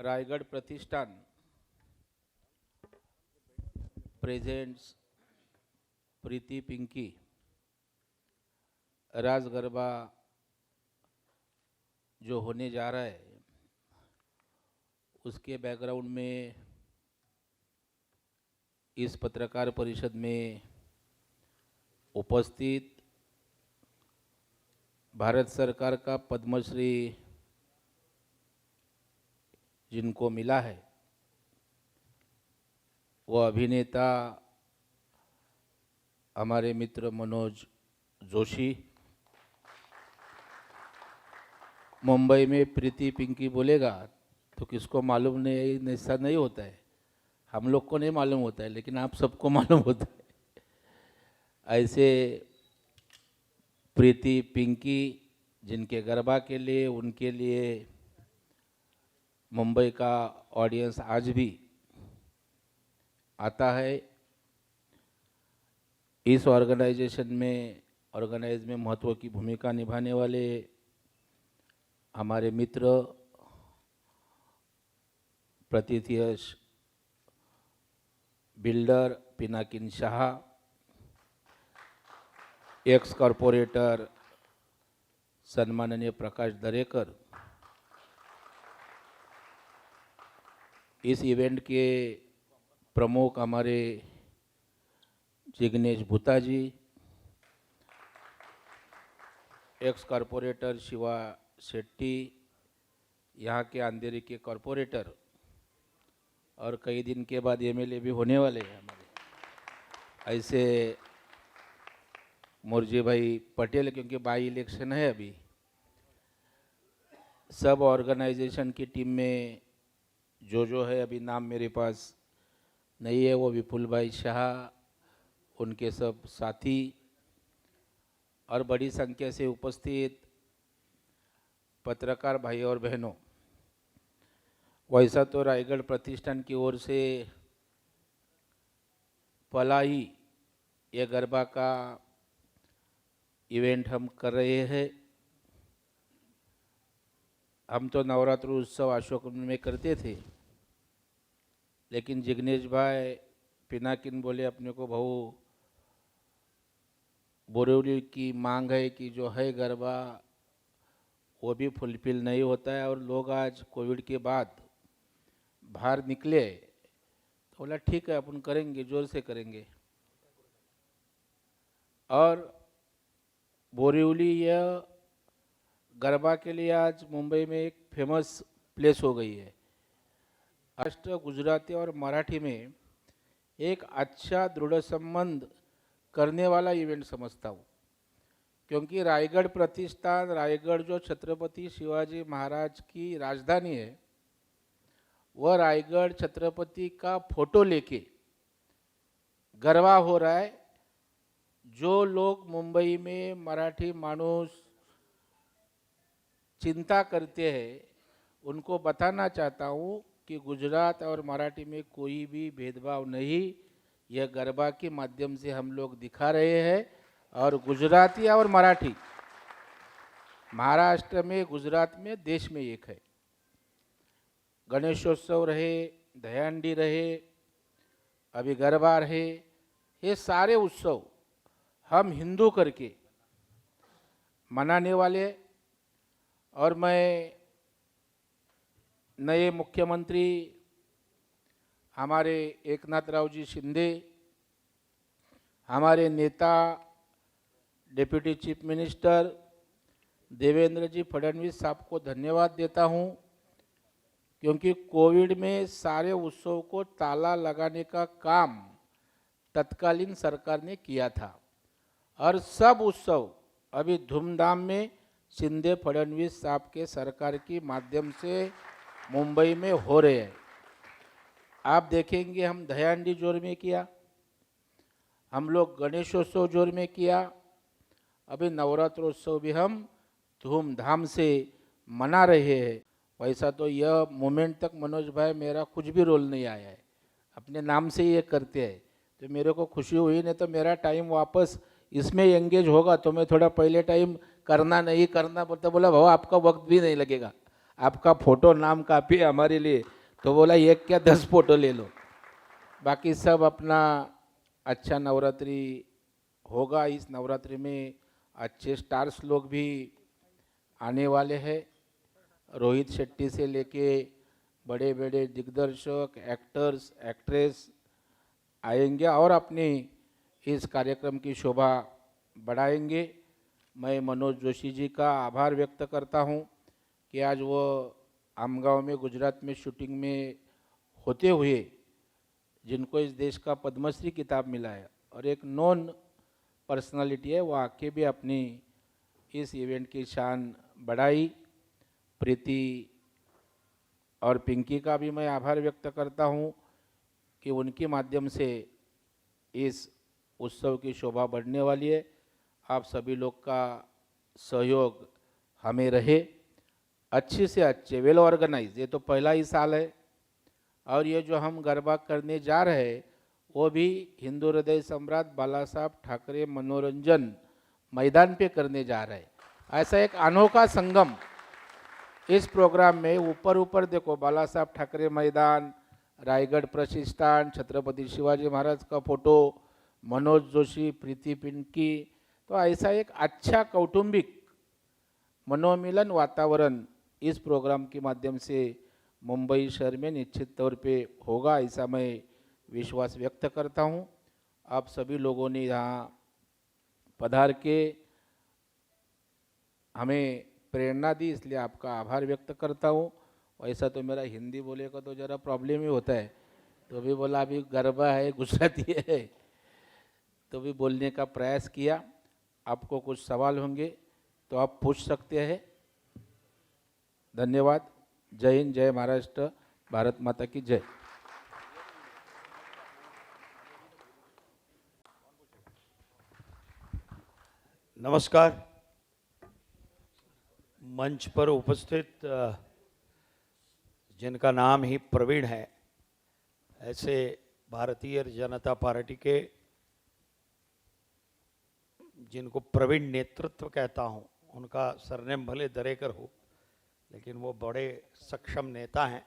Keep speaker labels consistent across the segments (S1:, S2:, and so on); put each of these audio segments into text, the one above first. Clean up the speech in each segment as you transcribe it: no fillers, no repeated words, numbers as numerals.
S1: रायगढ़ प्रतिष्ठान प्रेजेंट्स प्रीति पिंकी राज गरबा जो होने जा रहा है उसके बैकग्राउंड में इस पत्रकार परिषद में उपस्थित भारत सरकार का पद्मश्री जिनको मिला है वो अभिनेता हमारे मित्र मनोज जोशी। मुंबई में प्रीति पिंकी बोलेगा तो किसको मालूम नहीं, ऐसा नहीं होता है। हम लोग को नहीं मालूम होता है लेकिन आप सबको मालूम होता है। ऐसे प्रीति पिंकी जिनके गरबा के लिए उनके लिए मुंबई का ऑडियंस आज भी आता है। इस ऑर्गेनाइज में महत्व की भूमिका निभाने वाले हमारे मित्र प्रतीतियश builder Pinakin Shah, ex corporator सन्माननीय प्रकाश दरेकर, इस इवेंट के प्रमुख हमारे जिग्नेश भूता जी, एक्स कॉरपोरेटर शिवा शेट्टी, यहाँ के अंधेरी के कॉरपोरेटर और कई दिन के बाद एमएलए भी होने वाले हैं हमारे, ऐसे मुर्जी भाई पटेल, क्योंकि बाई इलेक्शन है अभी। सब ऑर्गेनाइजेशन की टीम में जो है अभी नाम मेरे पास नहीं है, वो विपुल भाई शाह, उनके सब साथी और बड़ी संख्या से उपस्थित पत्रकार भाई और बहनों। वैसा तो रायगढ़ प्रतिष्ठान की ओर से पहला ही ये गरबा का इवेंट हम कर रहे हैं। हम तो नवरात्र उत्सव अशोक में करते थे, लेकिन जिग्नेश भाई पिनाकिन बोले अपने को भाऊ बोरीवली की मांग है कि जो है गरबा वो भी फुलफिल नहीं होता है और लोग आज कोविड के बाद बाहर निकले, तो बोला ठीक है अपन करेंगे, जोर से करेंगे। और बोरीवली यह गरबा के लिए आज मुंबई में एक फेमस प्लेस हो गई है। महाराष्ट्र, गुजराती और मराठी में एक अच्छा दृढ़ संबंध करने वाला इवेंट समझता हूँ, क्योंकि रायगढ़ प्रतिष्ठान, रायगढ़ जो छत्रपति शिवाजी महाराज की राजधानी है, वह रायगढ़ छत्रपति का फोटो लेके गरबा हो रहा है। जो लोग मुंबई में मराठी मानुस चिंता करते हैं उनको बताना चाहता हूँ कि गुजरात और मराठी में कोई भी भेदभाव नहीं, यह गरबा के माध्यम से हम लोग दिखा रहे हैं। और गुजराती और मराठी महाराष्ट्र में, गुजरात में, देश में एक है। गणेशोत्सव रहे, दहीहंडी रहे, अभी गरबा रहे, ये सारे उत्सव हम हिंदू करके मनाने वाले। और मैं नए मुख्यमंत्री हमारे एकनाथ राव जी शिंदे, हमारे नेता डिप्टी चीफ मिनिस्टर देवेंद्र जी फडणवीस साहब को धन्यवाद देता हूं, क्योंकि कोविड में सारे उत्सव को ताला लगाने का काम तत्कालीन सरकार ने किया था और सब उत्सव अभी धूमधाम में शिंदे फडणवीस साहब के सरकार की माध्यम से मुंबई में हो रहे हैं। आप देखेंगे हम दहीहंडी जोर में किया, हम लोग गणेशोत्सव जोर में किया, अभी नवरात्रोत्सव भी हम धूमधाम से मना रहे हैं। वैसा तो यह मोमेंट तक मनोज भाई मेरा कुछ भी रोल नहीं आया है, अपने नाम से ये करते हैं, तो मेरे को खुशी हुई। नहीं तो मेरा टाइम वापस इसमें एंगेज होगा तो मैं थोड़ा पहले टाइम करना नहीं करना बोलता, बोला भाव आपका वक्त भी नहीं लगेगा, आपका फोटो नाम काफ़ी है हमारे लिए, तो बोला एक क्या 10 फोटो ले लो। बाकी सब अपना अच्छा नवरात्रि होगा। इस नवरात्रि में अच्छे स्टार्स लोग भी आने वाले हैं। रोहित शेट्टी से लेके बड़े बड़े दिग्दर्शक, एक्टर्स, एक्ट्रेस आएंगे और अपनी इस कार्यक्रम की शोभा बढ़ाएंगे। मैं मनोज जोशी जी का आभार व्यक्त करता हूं कि आज वो आमगांव में गुजरात में शूटिंग में होते हुए जिनको इस देश का पद्मश्री खिताब मिला है और एक नॉन पर्सनालिटी है, वो आके भी अपनी इस इवेंट की शान बढ़ाई। प्रीति और पिंकी का भी मैं आभार व्यक्त करता हूं कि उनके माध्यम से इस उत्सव की शोभा बढ़ने वाली है। आप सभी लोग का सहयोग हमें रहे। अच्छे से अच्छे, वेल ऑर्गेनाइज, ये तो पहला ही साल है और ये जो हम गरबा करने जा रहे हैं वो भी हिंदू हृदय सम्राट बाला साहब ठाकरे मनोरंजन मैदान पे करने जा रहे हैं। ऐसा एक अनोखा संगम इस प्रोग्राम में, ऊपर ऊपर देखो बाला साहब ठाकरे मैदान, रायगढ़ प्रतिष्ठान, छत्रपति शिवाजी महाराज का फोटो, मनोज जोशी, प्रीति पिंकी, तो ऐसा एक अच्छा कौटुंबिक मनोमिलन वातावरण इस प्रोग्राम के माध्यम से मुंबई शहर में निश्चित तौर पे होगा, ऐसा मैं विश्वास व्यक्त करता हूं। आप सभी लोगों ने यहाँ पधार के हमें प्रेरणा दी, इसलिए आपका आभार व्यक्त करता हूँ। वैसा तो मेरा हिंदी बोले का तो ज़रा प्रॉब्लम ही होता है, तो भी बोला अभी गरबा है, गुजराती है, तो भी बोलने का प्रयास किया। आपको कुछ सवाल होंगे तो आप पूछ सकते हैं। धन्यवाद। जय हिंद, जय महाराष्ट्र, भारत माता की जय।
S2: नमस्कार। मंच पर उपस्थित जिनका नाम ही प्रवीण है, ऐसे भारतीय जनता पार्टी के जिनको प्रवीण नेतृत्व कहता हूं, उनका सरनेम भले दरेकर हो, लेकिन वो बड़े सक्षम नेता हैं।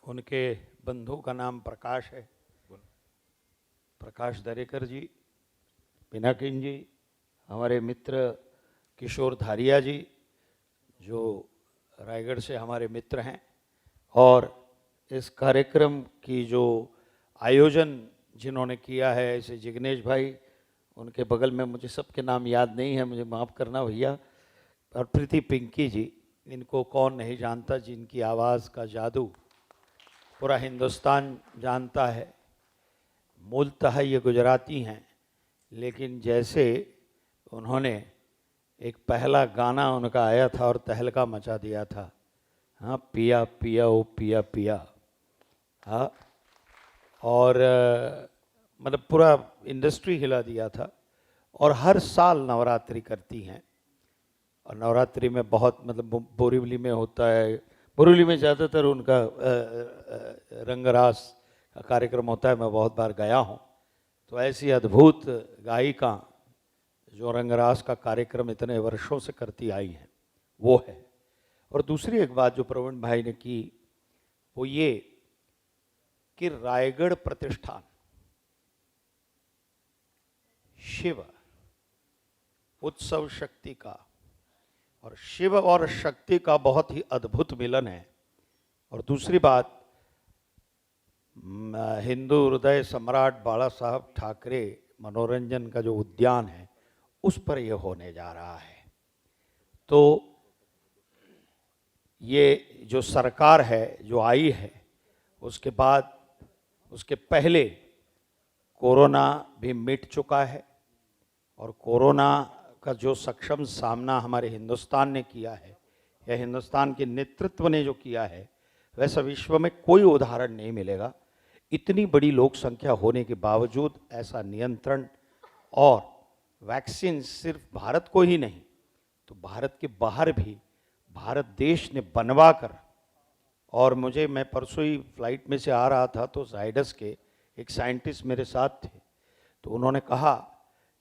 S2: उनके बंधु का नाम प्रकाश है, प्रकाश दरेकर जी, पिनाकिन जी, हमारे मित्र किशोर धारिया जी जो रायगढ़ से हमारे मित्र हैं, और इस कार्यक्रम की जो आयोजन जिन्होंने किया है, ऐसे जिग्नेश भाई, उनके बगल में, मुझे सबके नाम याद नहीं है, मुझे माफ़ करना भैया, और प्रीति पिंकी जी, इनको कौन नहीं जानता, जिनकी आवाज़ का जादू पूरा हिंदुस्तान जानता है। मूलतः ये गुजराती हैं, लेकिन जैसे उन्होंने एक पहला गाना उनका आया था और तहलका मचा दिया था, हाँ पिया पिया ओ पिया पिया, हाँ, और मतलब पूरा इंडस्ट्री हिला दिया था। और हर साल नवरात्रि करती हैं, और नवरात्रि में बहुत मतलब बोरीवली में होता है, बोरीवली में ज़्यादातर उनका रंगरास का कार्यक्रम होता है, मैं बहुत बार गया हूँ। तो ऐसी अद्भुत गायिका जो रंगरास का कार्यक्रम इतने वर्षों से करती आई हैं, वो है। और दूसरी एक बात जो प्रवीण भाई ने की, वो ये कि रायगढ़ प्रतिष्ठान शिव उत्सव शक्ति का, और शिव और शक्ति का बहुत ही अद्भुत मिलन है। और दूसरी बात, हिंदू हृदय सम्राट बाला साहब ठाकरे मनोरंजन का जो उद्यान है, उस पर यह होने जा रहा है। तो ये जो सरकार है जो आई है, उसके बाद, उसके पहले कोरोना भी मिट चुका है, और कोरोना का जो सक्षम सामना हमारे हिंदुस्तान ने किया है, या हिंदुस्तान के नेतृत्व ने जो किया है, वैसा विश्व में कोई उदाहरण नहीं मिलेगा। इतनी बड़ी लोक संख्या होने के बावजूद ऐसा नियंत्रण, और वैक्सीन सिर्फ भारत को ही नहीं, तो भारत के बाहर भी भारत देश ने बनवा कर, और मैं परसों ही फ्लाइट में से आ रहा था, तो जाइडस के एक साइंटिस्ट मेरे साथ थे, तो उन्होंने कहा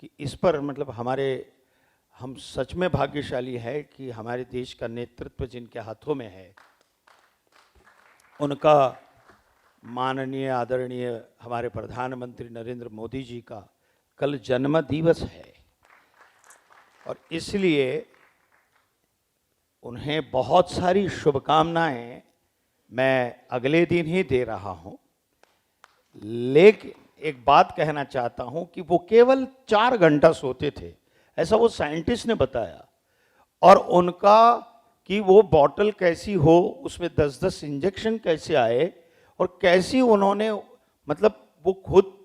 S2: कि इस पर मतलब हमारे हम सच में भाग्यशाली है कि हमारे देश का नेतृत्व जिनके हाथों में है, उनका माननीय आदरणीय हमारे प्रधानमंत्री नरेंद्र मोदी जी का कल जन्म दिवस है और इसलिए उन्हें बहुत सारी शुभकामनाएं मैं अगले दिन ही दे रहा हूं। लेकिन एक बात कहना चाहता हूं कि वो केवल 4 घंटा सोते थे, ऐसा वो साइंटिस्ट ने बताया। और उनका कि वो बॉटल कैसी हो, उसमें 10-10 इंजेक्शन कैसे आए और कैसी उन्होंने, मतलब वो खुद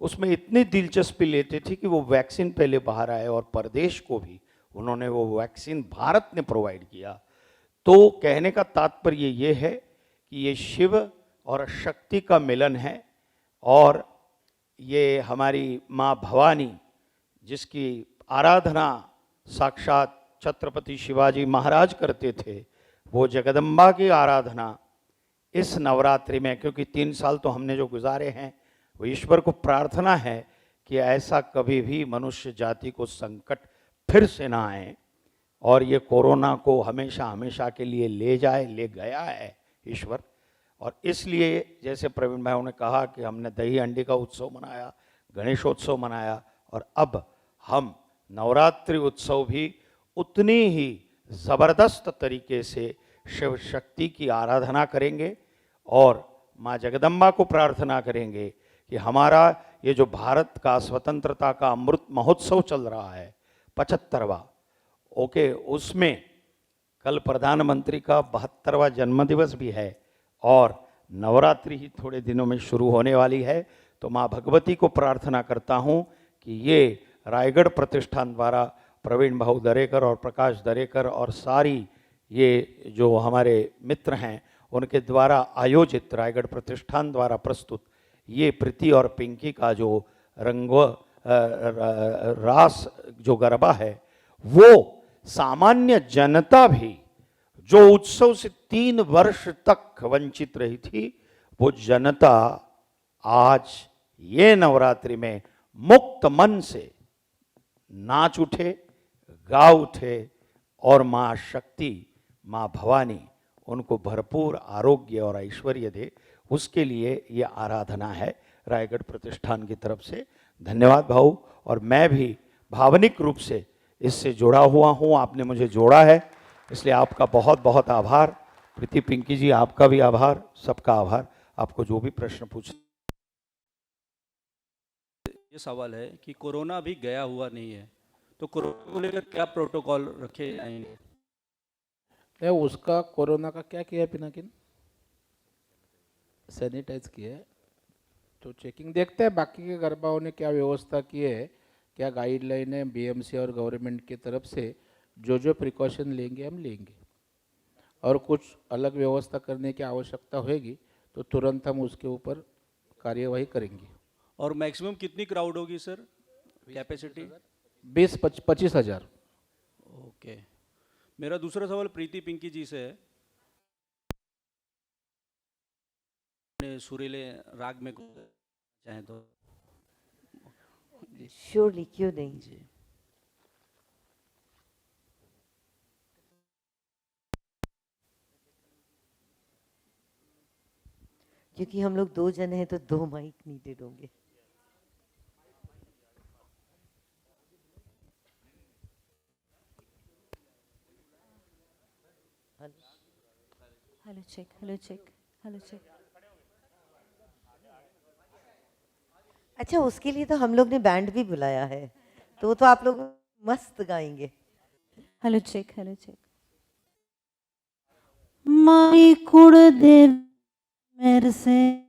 S2: उसमें इतनी दिलचस्पी लेते थे कि वो वैक्सीन पहले बाहर आए और प्रदेश को भी उन्होंने वो वैक्सीन भारत ने प्रोवाइड किया। तो कहने का तात्पर्य ये है कि ये शिव और शक्ति का मिलन है और ये हमारी माँ भवानी जिसकी आराधना साक्षात छत्रपति शिवाजी महाराज करते थे, वो जगदम्बा की आराधना इस नवरात्रि में, क्योंकि 3 साल तो हमने जो गुजारे हैं, वो ईश्वर को प्रार्थना है कि ऐसा कभी भी मनुष्य जाति को संकट फिर से ना आए और ये कोरोना को हमेशा हमेशा के लिए ले जाए, ले गया है ईश्वर। और इसलिए जैसे प्रवीण भाइयों ने कहा कि हमने दही हंडी का उत्सव मनाया, गणेशोत्सव मनाया और अब हम नवरात्रि उत्सव भी उतनी ही ज़बरदस्त तरीके से शिव शक्ति की आराधना करेंगे और माँ जगदम्बा को प्रार्थना करेंगे कि हमारा ये जो भारत का स्वतंत्रता का अमृत महोत्सव चल रहा है 75वां, ओके, उसमें कल प्रधानमंत्री का 72वां जन्मदिवस भी है और नवरात्रि ही थोड़े दिनों में शुरू होने वाली है। तो माँ भगवती को प्रार्थना करता हूँ कि ये रायगढ़ प्रतिष्ठान द्वारा प्रवीण भाऊ दरेकर और प्रकाश दरेकर और सारी ये जो हमारे मित्र हैं उनके द्वारा आयोजित, रायगढ़ प्रतिष्ठान द्वारा प्रस्तुत ये प्रीति और पिंकी का जो रास जो गरबा है, वो सामान्य जनता भी जो उत्सव से 3 वर्ष तक वंचित रही थी, वो जनता आज ये नवरात्रि में मुक्त मन से नाच उठे, गा उठे और माँ शक्ति, माँ भवानी उनको भरपूर आरोग्य और ऐश्वर्य दे, उसके लिए ये आराधना है रायगढ़ प्रतिष्ठान की तरफ से। धन्यवाद भाऊ। और मैं भी भावनिक रूप से इससे जुड़ा हुआ हूँ, आपने मुझे जोड़ा है, इसलिए आपका बहुत बहुत आभार। प्रीति पिंकी जी, आपका भी आभार, सबका आभार। आपको जो भी प्रश्न पूछना।
S3: ये सवाल है कि कोरोना अभी गया हुआ नहीं है, तो कोरोना को लेकर क्या प्रोटोकॉल रखे जाएंगे?
S1: उसका कोरोना का क्या किया है पिनाकिन? सैनिटाइज किया है, तो चेकिंग देखते हैं बाकी के गरबाओं ने क्या व्यवस्था की है, क्या गाइडलाइन है बीएमसी और गवर्नमेंट की तरफ से। जो जो प्रिकॉशन लेंगे हम लेंगे और कुछ अलग व्यवस्था करने की आवश्यकता होगी तो तुरंत हम उसके ऊपर कार्यवाही करेंगे।
S3: और मैक्सिमम कितनी क्राउड होगी सर, कैपेसिटी?
S1: 20-25 हज़ार।
S3: ओके। मेरा दूसरा सवाल प्रीति पिंकी जी से है। सुरीले राग में चाहे तो
S4: श्योरली, क्यों नहीं
S3: जी।
S4: क्योंकि हम लोग 2 जन हैं तो 2 माइक नीडेड होंगे।
S5: Hello check, hello check, hello check.
S4: अच्छा, उसके लिए तो हम लोग ने बैंड भी बुलाया है, तो वो तो आप लोग मस्त गाएंगे।
S5: Hello check, hello check. मारी कुड़ दे मेरे से,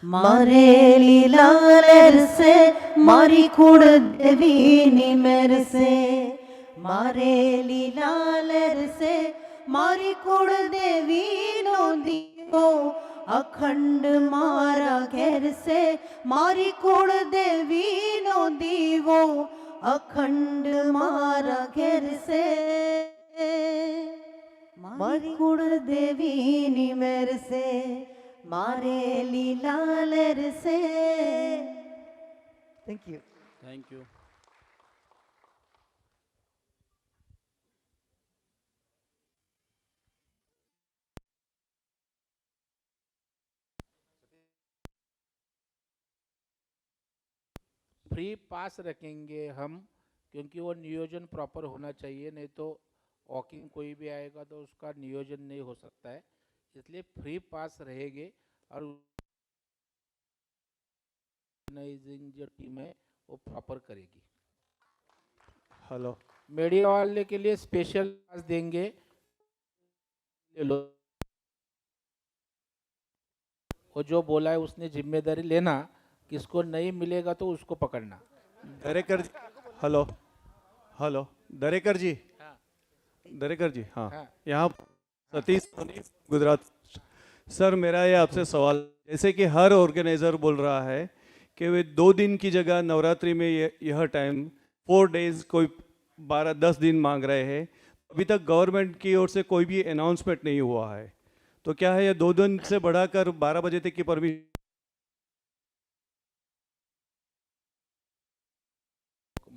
S5: मारे लीला लेर से, मारी कुड़ देवी नी मेरे से, मारे लीला लेर से, मारी कुड़ देवी नो दीवो, अखंड मारा घेर से, मारी कुड़ देवी नो दीवो, अखंड मारा घेर से, मारी कुड़ देवी नी मेरे से, मारे लीला लेर से।
S4: Thank you.
S3: Thank you.
S1: Free pass रखेंगे हम, क्योंकि वो नियोजन प्रॉपर होना चाहिए, नहीं तो वॉकिंग कोई भी आएगा तो उसका नियोजन नहीं हो सकता है, इसलिए फ्री पास रहेंगे। और ऑर्गेनाइजिंग जो टीम है वो प्रॉपर करेगी।
S6: हेलो
S1: मीडिया वाले के लिए स्पेशल पास देंगे, ले लो। वो जो बोला है उसने जिम्मेदारी लेना, किसको नहीं मिलेगा तो उसको पकड़ना।
S6: दरेकर जी, हेलो हेलो दरेकर जी, दरेकर जी, हाँ
S1: हाँ।
S6: यहाँ सतीश सोनी, गुजरात। सर मेरा ये आपसे सवाल, जैसे कि हर ऑर्गेनाइजर बोल रहा है कि वे 2 दिन की जगह नवरात्रि में यह टाइम 4 डेज कोई 12-10 दिन मांग रहे हैं, अभी तक गवर्नमेंट की ओर से कोई भी अनाउंसमेंट नहीं हुआ है, तो क्या है ये 2 दिन से बढ़ाकर 12 बजे तक की परमिशन?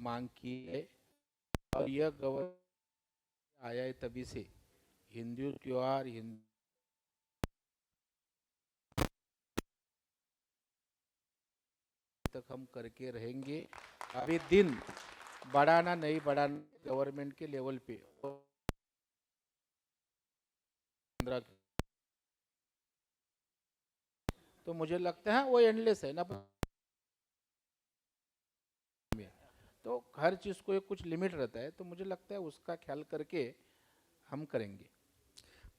S1: मांग की है और यह गवर्नमेंट आया है तभी से हिंदू त्योहार हिंदू तक हम करके रहेंगे। अभी दिन बढ़ाना नहीं बढ़ाना गवर्नमेंट के लेवल पे 15, तो मुझे लगता है वो एंडलेस है ना, तो हर चीज़ को एक कुछ लिमिट रहता है, तो मुझे लगता है उसका ख्याल करके हम करेंगे।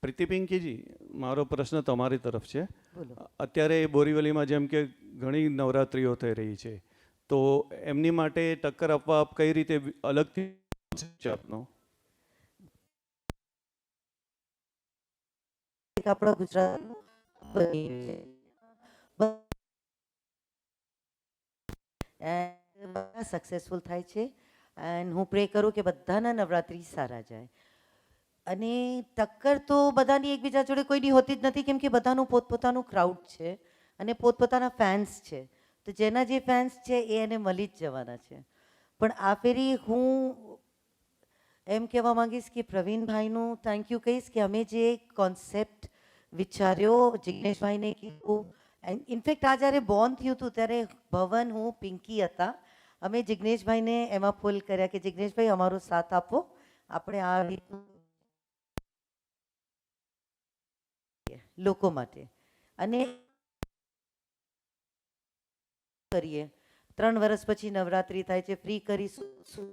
S6: પ્રીતિ પિંકીજી, મારો પ્રશ્ન તમારી તરફ છે.
S4: બોલો.
S6: અત્યારે બોરીવલીમાં જેમ કે ઘણી નવરાત્રિઓ થઈ રહી છે, તો એમની માટે ટક્કર આપવા આપ કઈ રીતે અલગથી છે આપનો?
S4: એક આપણો ગુજરાતનું બની છે. બધા સક્સેસફુલ થાય છે એન્ડ હું પ્રે કરું કે બધાના નવરાત્રિ સારા જાય. અને ટક્કર તો બધાની એકબીજા જોડે કોઈની હોતી જ નથી, કેમ કે બધાનું પોતપોતાનું ક્રાઉડ છે અને પોતપોતાના ફેન્સ છે, તો જેના જે ફેન્સ છે એ એને મળી જ જવાના છે. પણ આ ફેરી હું એમ કહેવા માંગીશ કે પ્રવીણભાઈનું થેન્ક યુ કહીશ કે અમે જે કોન્સેપ્ટ વિચાર્યો, જિગ્નેશભાઈને કીધું, ઇનફેક્ટ આ જ્યારે બોર્ન થયું હતું ત્યારે ભવન, હું, પિંકી હતા, અમે જિગ્નેશભાઈને એમાં પુલ કર્યા કે જિગ્નેશભાઈ અમારો સાથ આપો, આપણે આ રીતનું લોકો માટે અને કરીએ. 3 વર્ષ પછી નવરાત્રિ થાય છે, ફ્રી કરીશું.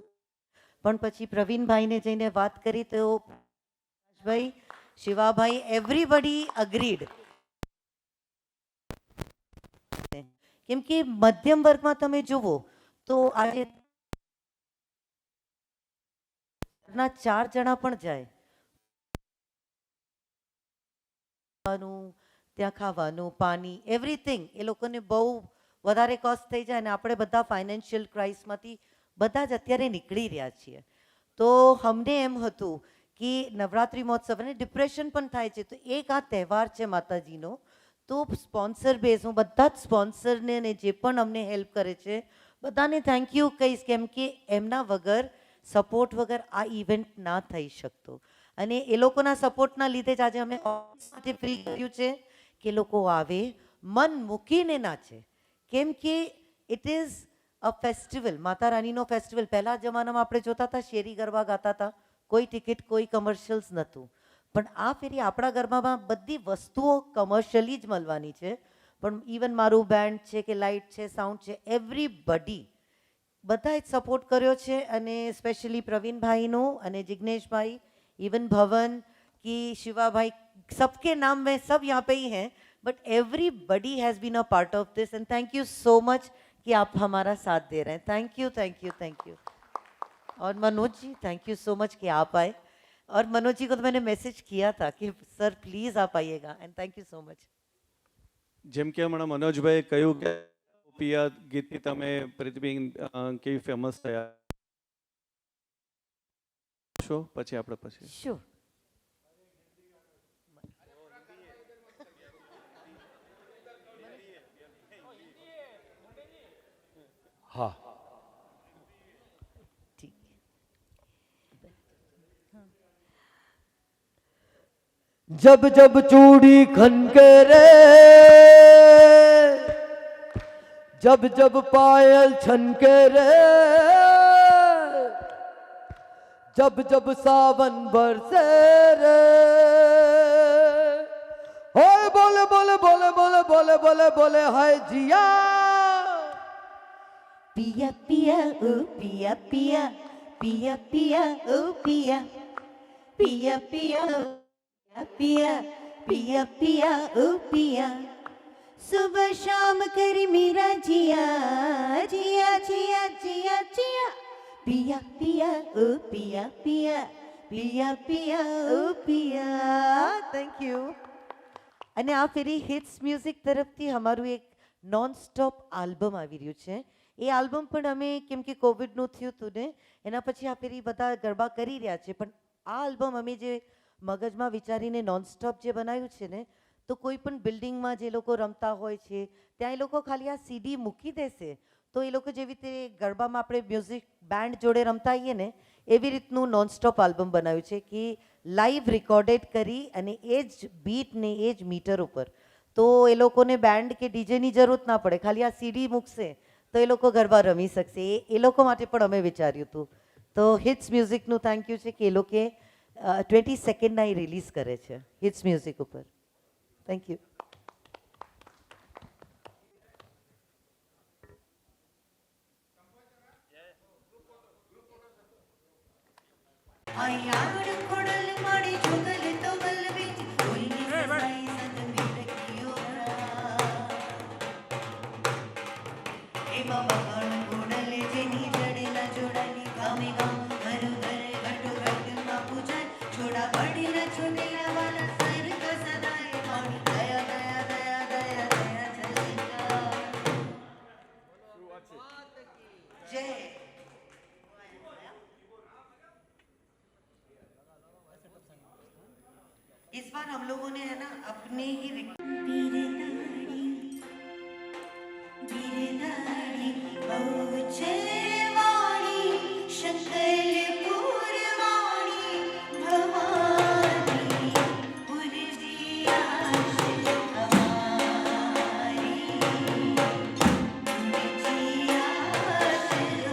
S4: પણ પછી પ્રવીણભાઈને જઈને વાત કરી તો ભાઈ, શિવાભાઈ, એવરીબડી અગ્રીડ, કેમ કે મધ્યમ વર્ગમાં તમે જુઓ તો આજે 4 જણા પણ જાય, ત્યાં ખાવાનું, પાણી, એવરીથિંગ એ લોકોને બહુ વધારે કોસ્ટ થઈ જાય અને આપણે બધા ફાઇનાન્શિયલ ક્રાઇસમાંથી બધા જ અત્યારે નીકળી રહ્યા છીએ. તો અમને એમ હતું કે નવરાત્રિ મહોત્સવ અને ડિપ્રેશન પણ થાય છે, તો એક આ તહેવાર છે માતાજીનો, તો સ્પોન્સર બેઝ, હું બધા જ સ્પોન્સરને ને જે પણ અમને હેલ્પ કરે છે બધાને થેન્ક યુ કહીશ, કેમ કે એમના વગર, સપોર્ટ વગર આ ઇવેન્ટ ના થઈ શકતો. અને એ લોકોના સપોર્ટના લીધે જ આજે અમે માટે ફ્રી કર્યું છે કે લોકો આવે, મન મૂકીને નાચે, કેમ કે ઇટ ઇઝ અ ફેસ્ટિવલ, માતા રાણીનો ફેસ્ટિવલ. પહેલા જમાનામાં આપણે જોતા હતા શેરી ગરબા ગાતા હતા, કોઈ ટિકિટ, કોઈ કમર્શિયલ્સ નહોતું, પણ આ ફેરી આપણા ગરબામાં બધી વસ્તુઓ કમર્શિયલી જ મળવાની છે. પણ ઇવન મારું બેન્ડ છે કે લાઇટ છે, સાઉન્ડ છે, એવરીબડી બધાએ જ સપોર્ટ કર્યો છે. અને સ્પેશિયલી પ્રવીણભાઈનો અને જિગ્નેશભાઈ, इवन भवन की शिवा भाई, सबके नाम में सब यहाँ पे ही हैं, but everybody has been a part of this and thank you so much कि आप हमारा साथ दे रहे हैं. Thank you, thank you, thank you. और Manoj ji, thank you so much कि आप आए. और मनोज जी को तो मैंने मैसेज किया था कि सर प्लीज़ आप आइएगा, and thank you so much.
S6: જેમ કે હમણાં મનોજભાઈએ કહ્યું કે પિયા ગીતથી તમે પ્રીતિબેન કેવી ફેમસ થયા છો, પછી આપણે પછી
S4: Sure.
S2: હા,
S4: ठीक.
S7: जब जब चूड़ी खनके रे, जब जब पायल छनके रे, जब जब सावन बरसे रे, ओए बोले बोले बोले बोले बोले बोले बोले हाय जिया।
S5: पिया पिया ओ पिया पिया, पिया पिया ओ पिया, पिया पिया पिया, पिया पिया ओ पिया। सुबह शाम करी मेरा जिया, जिया जिया जिया जिया। पिया पिया ओ पिया पिया, पिया पिया ओ पिया।
S4: Thank you. અને આ ફેરી હિટ્સ મ્યુઝિક તરફથી અમારું એક નોન સ્ટોપ આલ્બમ આવી રહ્યું છે. એ આલ્બમ પણ અમે કેમ કે કોવિડનું થયું હતું ને એના પછી આ ફેરી બધા ગરબા કરી રહ્યા છે, પણ આ આલ્બમ અમે જે મગજમાં વિચારીને નોન સ્ટોપ જે બનાવ્યું છે ને, તો કોઈ પણ બિલ્ડિંગમાં જે લોકો રમતા હોય છે ત્યાં એ લોકો ખાલી આ સીડી મૂકી દેશે તો એ લોકો જેવી રીતે ગરબામાં આપણે મ્યુઝિક બેન્ડ જોડે રમતા આવીએ ને એવી રીતનું નોન સ્ટોપ આલ્બમ બનાવ્યું છે કે લાઈવ રેકોર્ડેડ કરી અને એ જ બીટ ને એ જ મીટર ઉપર, તો એ લોકોને બેન્ડ કે ડીજેની જરૂર ના પડે, ખાલી આ સીડી મૂકશે તો એ લોકો ગરબા રમી શકશે. એ લોકો માટે પણ અમે વિચાર્યું હતું. તો હિટ્સ મ્યુઝિકનું થેન્ક યુ છે કે એ લોકોએ 22 એ રિલીઝ કરે છે હિટ્સ મ્યુઝિક ઉપર. Thank you.
S5: आयाड़ कोडल माड़ी जुगल तो बल बीच कोई नहीं सजाई सद में रखियो ए बाबा गण कोडल जेनी जड़े ना जोड़ानी गामे गाम घर घर घट घट मा पूजाय छोड़ा बड़ी ना छोटेला वाला सर का सदाए माड़ी दया दया दया दया दया चलेगा जय. इस बार हम लोगों ने है ना अपने ही बिरनाड़ी बिरनाड़ी बहुचरवाणी शकलपुरवाणी भवानी उर्जियाश हमारी उर्जियाश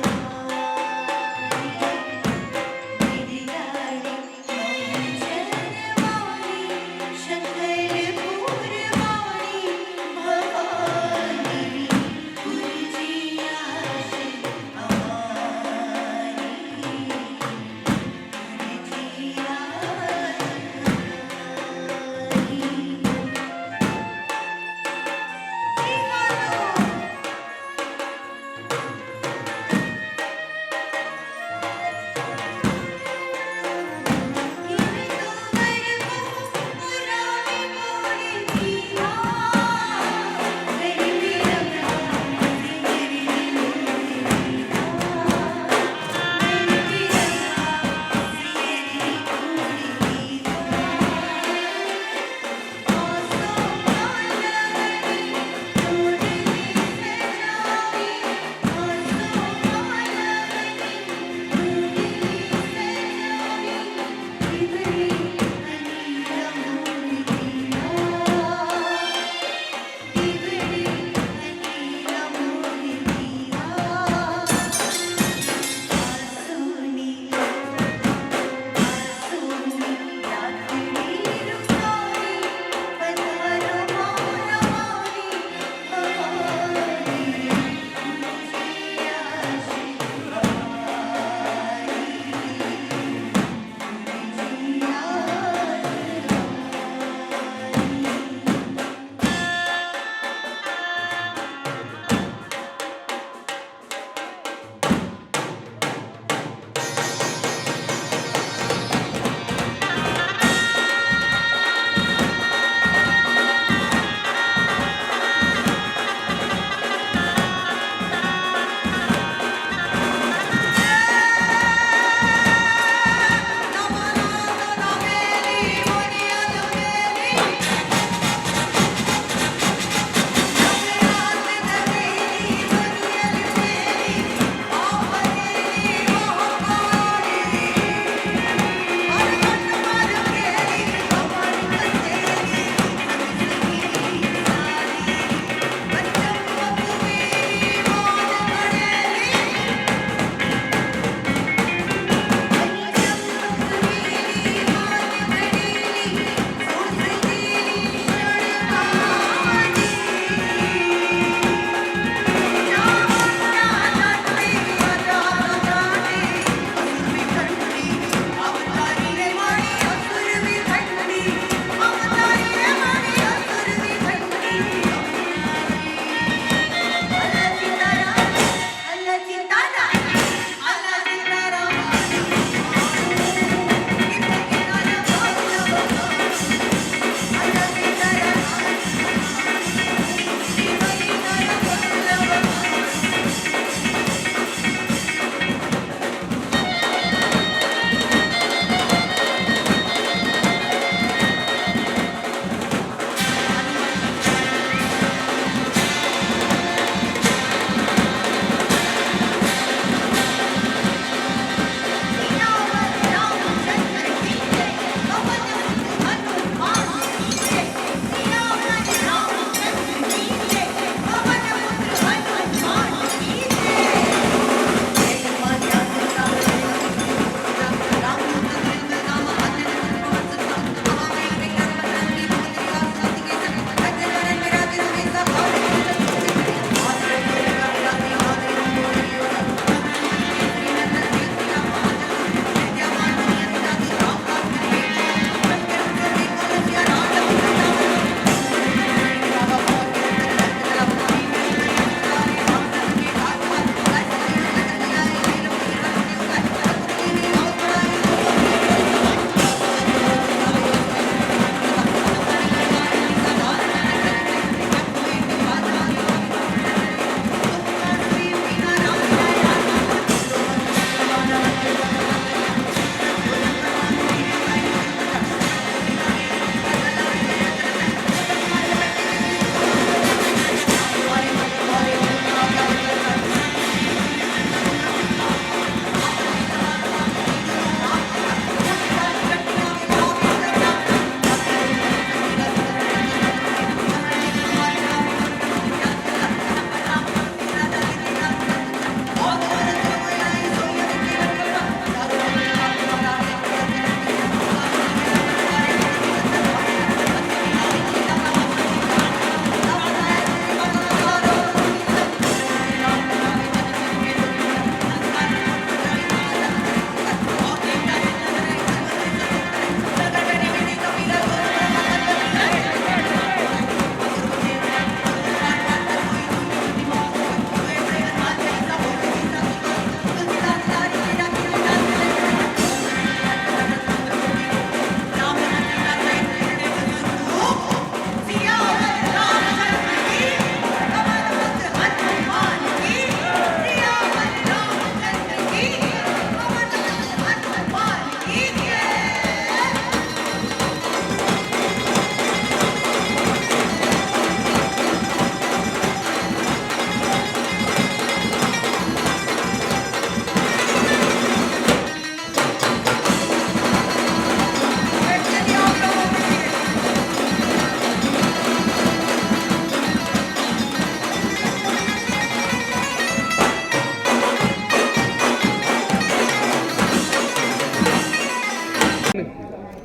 S5: हमारी बिरनाड़ी बहुचरवाणी शकलपुरवाणी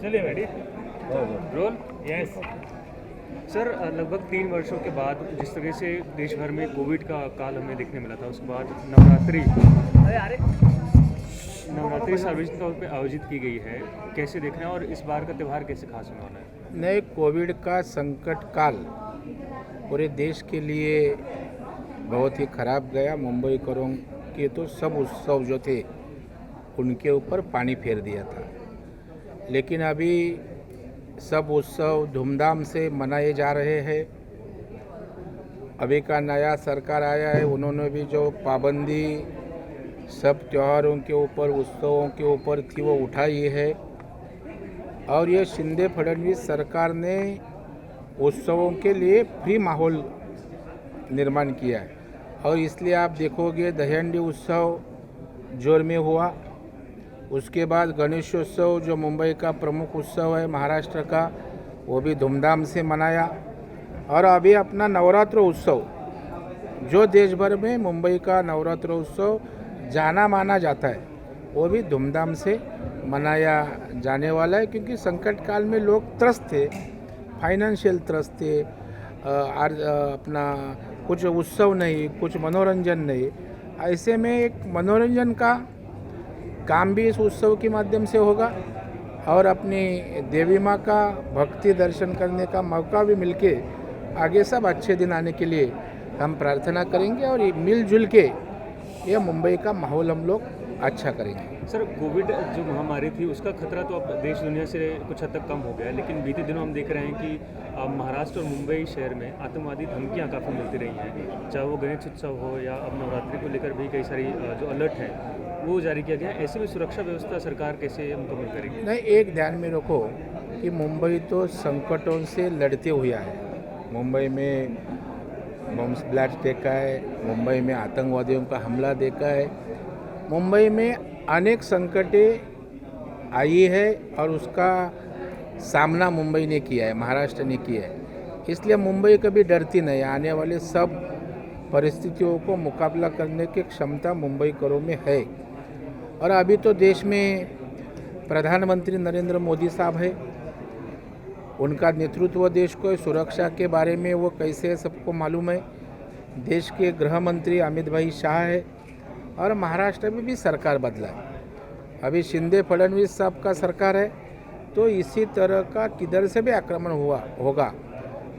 S8: चलिए रेडी रोल यस सर लगभग 3 वर्षों के बाद जिस तरह से देश भर में कोविड का काल हमें देखने मिला था, उसके बाद नवरात्रि सार्वजनिक तौर पे आयोजित की गई है, कैसे देख रहे हैं और इस बार का त्यौहार कैसे खास होने वाला है?
S1: नए कोविड का संकट काल पूरे देश के लिए बहुत ही खराब गया। मुंबई करों के तो सब उत्सव जो थे उनके ऊपर पानी फेर दिया था, लेकिन अभी सब उत्सव धूमधाम से मनाए जा रहे हैं। अभी का नया सरकार आया है, उन्होंने भी जो पाबंदी सब त्योहारों के ऊपर उत्सवों के ऊपर थी वो उठाई है। और ये शिंदे फडणवीस सरकार ने उत्सवों के लिए फ्री माहौल निर्माण किया है, और इसलिए आप देखोगे दहीहंडी उत्सव जोर में हुआ। उसके बाद गणेशोत्सव जो मुंबई का प्रमुख उत्सव है महाराष्ट्र का, वो भी धूमधाम से मनाया। और अभी अपना नवरात्र उत्सव जो देश भर में मुंबई का नवरात्र उत्सव जाना माना जाता है, वो भी धूमधाम से मनाया जाने वाला है, क्योंकि संकट काल में लोग त्रस्त थे, फाइनेंशियल त्रस्त थे। अपना कुछ उत्सव नहीं, कुछ मनोरंजन नहीं, ऐसे में एक मनोरंजन का काम भी इस उत्सव के माध्यम से होगा और अपनी देवी माँ का भक्ति दर्शन करने का मौका भी मिलके आगे सब अच्छे दिन आने के लिए हम प्रार्थना करेंगे और मिलजुल के ये मुंबई का माहौल हम लोग अच्छा करेंगे।
S8: सर कोविड जो महामारी थी उसका खतरा तो अब देश दुनिया से कुछ हद तक कम हो गया है, लेकिन बीते दिनों हम देख रहे हैं कि महाराष्ट्र और मुंबई शहर में आतंकवादी धमकियां काफ़ी मिलती रही हैं, चाहे वो गणेश उत्सव हो या अब नवरात्रि को लेकर भी कई सारी जो अलर्ट है वो जारी किया गया है। ऐसे में सुरक्षा व्यवस्था सरकार कैसे मुकम्मल करेगी?
S1: नहीं, एक ध्यान में रखो कि मुंबई तो संकटों से लड़ते हुए है। मुंबई में बम्स ब्लास्ट देखा है, मुंबई में आतंकवादियों का हमला देखा है, मुंबई में अनेक संकटें आई है और उसका सामना मुंबई ने किया है, महाराष्ट्र ने किया है। इसलिए मुंबई कभी डरती नहीं। आने वाले सब परिस्थितियों को मुकाबला करने की क्षमता मुंबई करों में है। और अभी तो देश में प्रधानमंत्री नरेंद्र मोदी साहब है, उनका नेतृत्व देश को सुरक्षा के बारे में वो कैसे सबको मालूम है। देश के गृह मंत्री अमित भाई शाह है और महाराष्ट्र में भी सरकार बदला है। अभी शिंदे फडणवीस साहब का सरकार है, तो इसी तरह का किधर से भी आक्रमण होगा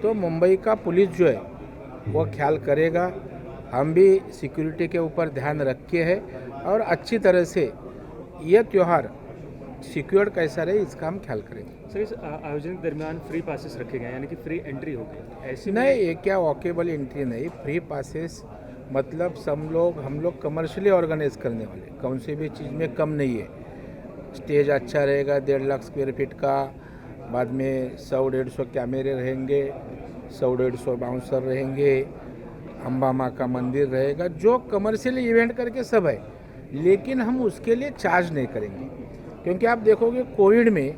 S1: तो मुंबई का पुलिस जो है वो ख्याल करेगा। हम भी सिक्योरिटी के ऊपर ध्यान रखे हैं और अच्छी तरह से यह त्यौहार सिक्योर कैसा रहे इसका हम ख्याल करेंगे।
S8: सर इस आयोजन के दरमियान फ्री पासेस रखे गए, यानी कि फ्री एंट्री होगी? ऐसी
S1: नहीं, ये क्या वॉकेबल एंट्री नहीं, फ्री पासेस मतलब हम लोग कमर्शियली ऑर्गेनाइज करने वाले, कौन सी भी चीज़ में कम नहीं है। स्टेज अच्छा रहेगा 1.5 लाख स्क्वायर फीट का, बाद में 100-150 कैमरे रहेंगे, 100-150 बाउंसर रहेंगे, अम्बा माँ का मंदिर रहेगा, जो कमर्शियल इवेंट करके सब है। लेकिन हम उसके लिए चार्ज नहीं करेंगे, क्योंकि आप देखोगे कोविड में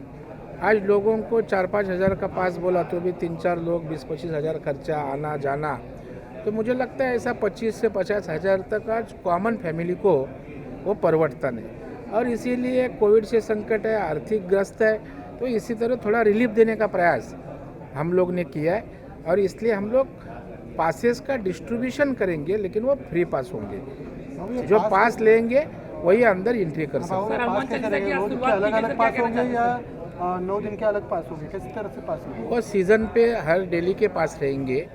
S1: आज लोगों को 4-5 हज़ार का पास बोला तो भी 3-4 लोग 20-25 हज़ार खर्चा आना जाना। तो मुझे लगता है ऐसा 25 से 50 हज़ार तक आज कॉमन फैमिली को वो परवड़ता नहीं। और इसीलिए कोविड से संकट है, आर्थिक ग्रस्त है, तो इसी तरह थोड़ा रिलीफ देने का प्रयास हम लोग ने किया है और इसलिए हम लोग पासेस का डिस्ट्रीब्यूशन करेंगे, लेकिन वो फ्री पास होंगे। जो पास लेंगे वही अंदर एंट्री कर सकते हैं।
S7: अलग अलग पास होंगे या 9 दिन के अलग पास होंगे, किस तरह से पास होंगे?
S1: वो सीज़न पे हर डेली के पास रहेंगे,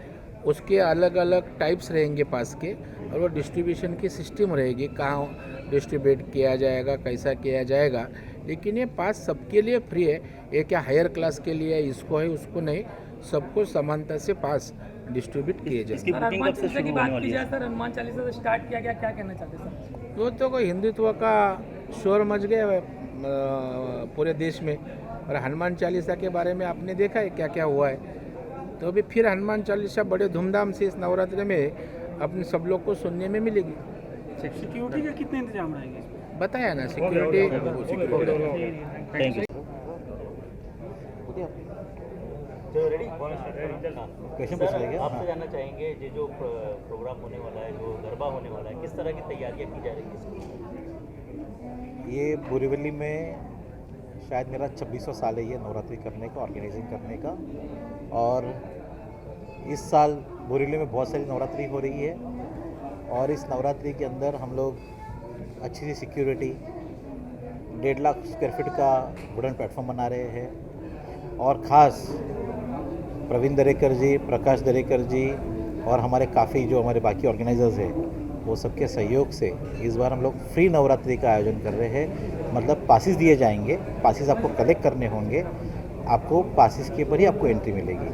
S1: उसके अलग अलग टाइप्स रहेंगे पास के, और वो डिस्ट्रीब्यूशन की सिस्टम रहेगी, कहाँ डिस्ट्रीब्यूट किया जाएगा, कैसा किया जाएगा। लेकिन ये पास सबके लिए फ्री है, ये क्या हायर क्लास के लिए इसको है उसको नहीं, सबको समानता से पास डिस्ट्रीब्यूट किए जाए।
S9: हनुमान चालीसा की बात की जाए सर, हनुमान चालीसा स्टार्ट किया गया, क्या कहना चाहते हैं सर?
S1: वो तो कोई हिंदुत्व का शोर मच गया है पूरे देश में, और हनुमान चालीसा के बारे में आपने देखा है क्या क्या हुआ है। तो अभी फिर हनुमान चालीसा बड़े धूमधाम से इस नवरात्रि में अपने सब लोग को सुनने में मिलेगी।
S9: सिक्योरिटी के कितने इंतजाम रहेंगे?
S1: बताया ना, सिक्योरिटी।
S10: आपसे जानना चाहेंगे ये जो प्रोग्राम होने वाला है, जो गरबा होने वाला है, किस तरह की तैयारियां की जा रही है?
S11: ये बोरीवली में शायद मेरा 26वां साल है ये नवरात्रि करने का, ऑर्गेनाइजिंग करने का। और इस साल बोरीवली में बहुत सारी नवरात्रि हो रही है और इस नवरात्रि के अंदर हम लोग अच्छी सी सिक्योरिटी 1.5 लाख स्क्वायर फीट का वुडन प्लेटफॉर्म बना रहे हैं और ख़ास प्रवीण दरेकर जी, प्रकाश दरेकर जी और हमारे काफ़ी जो हमारे बाकी ऑर्गेनाइजर्स हैं वो सबके सहयोग से इस बार हम लोग फ्री नवरात्रि का आयोजन कर रहे हैं। मतलब पासिस दिए जाएंगे, पासिस आपको कलेक्ट करने होंगे, आपको पासिस के ऊपर ही आपको एंट्री मिलेगी।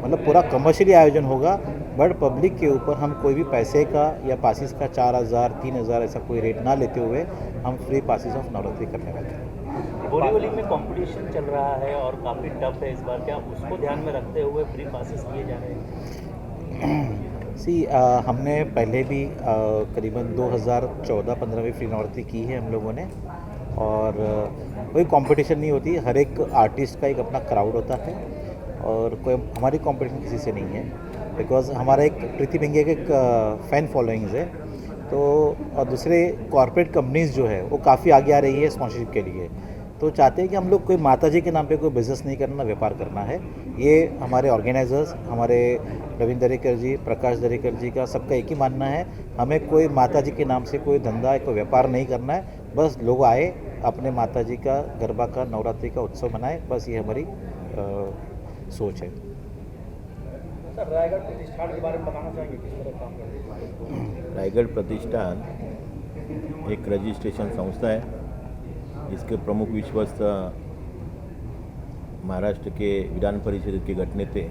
S11: मतलब पूरा कमर्शियली आयोजन होगा, बट पब्लिक के ऊपर हम कोई भी पैसे का या पासिस का 4,000 3,000 ऐसा कोई रेट ना लेते हुए हम फ्री पासिस ऑफ नवरात्रि करने वाले हैं।
S10: बोरीवली में कंपटीशन चल रहा है और काफ़ी टफ है इस बार, क्या उसको ध्यान में रखते हुए फ्री पासिस किए जा रहे हैं?
S11: हमने पहले भी करीबन 2014-15 में फ्री नवरात्रि की है हम लोगों ने और कोई कंपटीशन नहीं होती, हर एक आर्टिस्ट का एक अपना क्राउड होता है और कोई हमारी कंपटीशन किसी से नहीं है बिकॉज हमारा एक प्रीति पिंगे का एक फ़ैन फॉलोइंग्स है। तो और दूसरे कॉर्पोरेट कंपनीज जो है वो काफ़ी आगे आ रही है स्पॉन्सरशिप के लिए, तो चाहते हैं कि हम लोग कोई माता जी के नाम पे कोई बिज़नेस नहीं करना, व्यापार करना है। ये हमारे ऑर्गेनाइजर्स, हमारे प्रवीण दरेकर जी, प्रकाश दरेकर जी का सबका एक ही मानना है, हमें कोई माता जी के नाम से कोई धंधा कोई व्यापार नहीं करना है। बस लोग आए, अपने माता जी का गरबा का नवरात्रि का उत्सव मनाए, बस ये हमारी सोच है।
S10: सर, रायगढ़ प्रतिष्ठान के बारे में बताना चाहेंगे, किस तरह काम कर रहे हैं?
S12: रायगढ़ प्रतिष्ठान एक रजिस्ट्रेशन संस्था है। इसके प्रमुख विश्वस्त महाराष्ट्र के विधान परिषद के गठनेते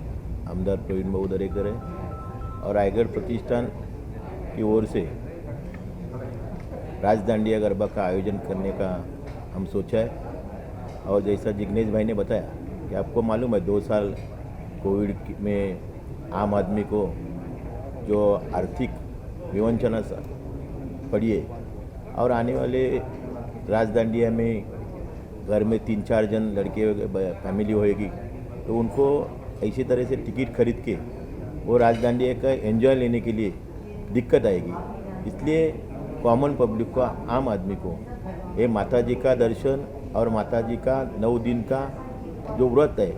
S12: आमदार प्रवीण भाऊ दरेकर है और रायगढ़ प्रतिष्ठान की ओर से राजदांडिया गरबा का आयोजन करने का हम सोचा है। और जैसा जिग्नेश भाई ने बताया कि आपको मालूम है 2 साल कोविड में आम आदमी को जो आर्थिक विवंचना पड़ी है और आने वाले राजदांडिया में घर में 3-4 जन लड़के फैमिली होएगी तो उनको ऐसी तरह से टिकट खरीद के वो राजदांडिया का एंजॉय लेने के लिए दिक्कत आएगी। इसलिए कॉमन पब्लिक को, आम आदमी को ये माता जी का दर्शन और माता जी का 9 दिन का जो व्रत है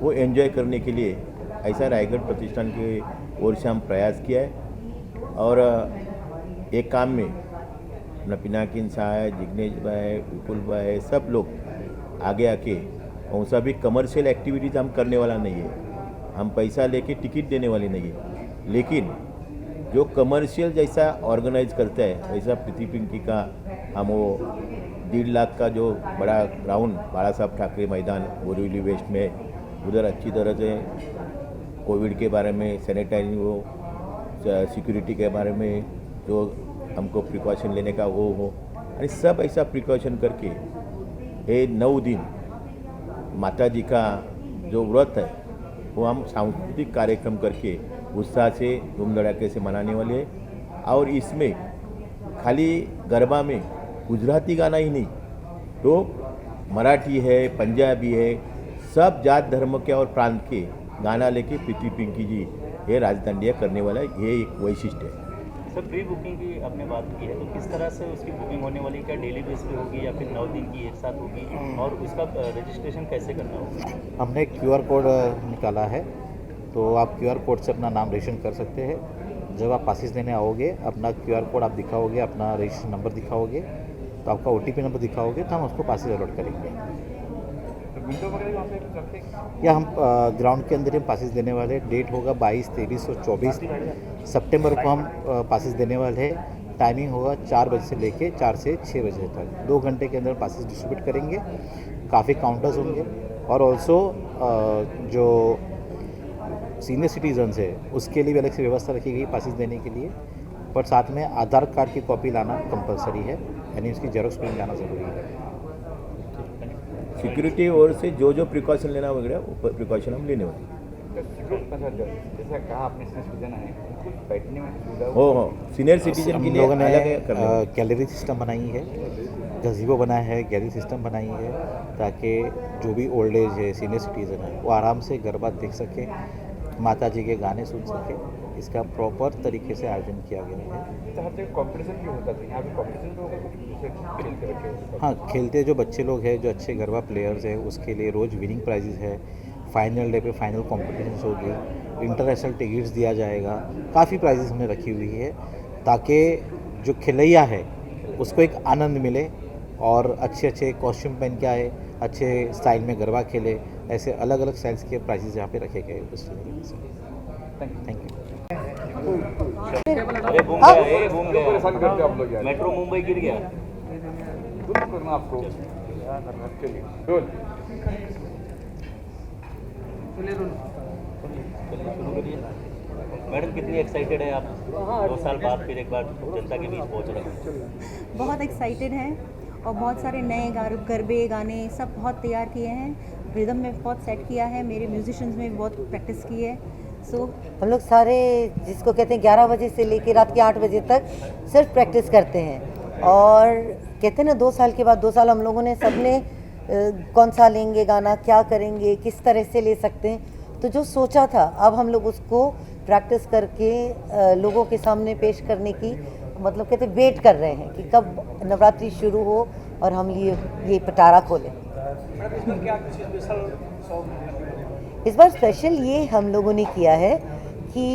S12: वो एंजॉय करने के लिए ऐसा रायगढ़ प्रतिष्ठान के ओर से हम प्रयास किया है। और एक काम में अपना पिनाकिन साहब, जिग्नेश भाई, विपुल भाई सब लोग आगे आके कौन सा भी कमर्शियल एक्टिविटीज़ हम करने वाला नहीं है, हम पैसा लेके टिकट देने वाले नहीं है, लेकिन जो कमर्शियल जैसा ऑर्गेनाइज करता है वैसा प्रीति पिंकी का हम वो 1.5 लाख का जो बड़ा ग्राउंड बाला साहब ठाकरे मैदान बोरीवली वेस्ट में, उधर अच्छी तरह से कोविड के बारे में, सैनिटाइजिंग हो, सिक्योरिटी के बारे में जो हमको प्रिकॉशन लेने का वो हो, और सब ऐसा प्रिकॉशन करके ये 9 दिन माता जी का जो व्रत है वो हम सांस्कृतिक कार्यक्रम करके उत्साह से धूम धड़ाके से मनाने वाले हैं। और इसमें खाली गरबा में गुजराती गाना ही नहीं, तो मराठी है, पंजाबी है, सब जात धर्म के और प्रांत के गाना लेके प्रीति पिंकी जी ये राजदांडिया करने वाला ये एक वैशिष्ट्य है।
S10: सर, प्री बुकिंग की आपने बात की है, तो किस तरह से उसकी बुकिंग होने वाली, क्या डेली बेस पे होगी या फिर 9 दिन की एक साथ होगी, और उसका रजिस्ट्रेशन कैसे करना होगा?
S11: हमने QR कोड निकाला है, तो आप QR कोड से अपना नाम रजिस्ट्रेशन कर सकते हैं। जब आप पासिस देने आओगे, अपना QR कोड आप दिखाओगे, अपना रजिस्ट्रेशन नंबर दिखाओगे, तो आपका OTP नंबर दिखाओगे तो हम उसको पासिस अलॉट करेंगे। या हम ग्राउंड के अंदर ही पासिस देने वाले, डेट होगा 22, 23 और 24 सितंबर को हम पासिस देने वाले हैं। टाइमिंग होगा 4 बजे से लेके 4 से 6 बजे तक, 2 घंटे के अंदर पासिस डिस्ट्रीब्यूट करेंगे। काफ़ी काउंटर्स होंगे और ऑल्सो जो सीनियर सिटीजन्स है उसके लिए भी अलग से व्यवस्था रखी गई पासिस देने के लिए, पर साथ में आधार कार्ड की कॉपी लाना कंपलसरी है, यानी उसकी जेरोक्स प्रिंट लाना ज़रूरी है।
S12: सिक्योरिटी ओर से जो जो प्रिकॉशन लेना वगैरह वो प्रिकॉशन हम लेने वाले।
S10: जैसा कहा आपने सिटीजन है, बैठने में
S12: हो सीनियर सिटीजन
S11: हम
S12: के लिए
S11: लोगों ने
S12: अलग
S11: गैलरी सिस्टम बनाई है, गज़ीबो बनाया है, गैलरी सिस्टम बनाई है, ताकि जो भी ओल्ड एज है, सीनियर सिटीज़न है, वो आराम से गरबा देख सके, माता जी के गाने सुन सके। इसका प्रॉपर तरीके से आयोजन किया गया है।
S13: तो हर जगह कॉम्पिटिशन भी होता था, यहाँ पे कॉम्पिटिशन तो होगा, कुछ दूसरे खेलते रखे होंगे।
S11: हाँ, खेलते जो बच्चे लोग हैं, जो अच्छे गरबा प्लेयर्स हैं, उसके लिए रोज़ विनिंग प्राइजेस है। फाइनल डे पे फाइनल कॉम्पिटिशन्स होगी, इंटरनेशनल टिकट्स दिया जाएगा, काफ़ी प्राइजेस हमने रखी हुई है ताकि जो खिलैया है उसको एक आनंद मिले और अच्छे अच्छे कॉस्ट्यूम पहन के आए, अच्छे स्टाइल में गरबा खेले। ऐसे अलग अलग स्टाइल्स के प्राइजेस यहाँ पे रखे गए उस तरीके से। Thank you.
S10: अरे घूम गया, ये घूम गया।
S13: परेशान करते आप लोग यार।
S10: मेट्रो मुंबई गिर गया।
S13: दूर करना आपको। चलिए रोल।
S10: मैडम कितनी एक्साइटेड है आप? 2 साल बाद फिर एक बार जनता के बीच पहुंच रहे हैं।
S5: बहुत एक्साइटेड हैं और बहुत सारे नए गरबे गाने सब बहुत तैयार किए हैं। रिदम में बहुत सेट किया है, मेरे म्यूजिशियंस में बहुत प्रैक्टिस की है। सो
S4: हम लोग सारे जिसको कहते हैं 11 बजे से लेकर रात के 8 बजे तक सिर्फ प्रैक्टिस करते हैं। और कहते हैं ना 2 साल के बाद 2 साल हम लोगों ने सबने कौन सा लेंगे गाना, क्या करेंगे, किस तरह से ले सकते हैं, तो जो सोचा था अब हम लोग उसको प्रैक्टिस करके लोगों के सामने पेश करने की मतलब कहते वेट कर रहे हैं कि कब नवरात्रि शुरू हो और हम ये पिटारा खोलें। इस बार स्पेशल ये हम लोगों ने किया है कि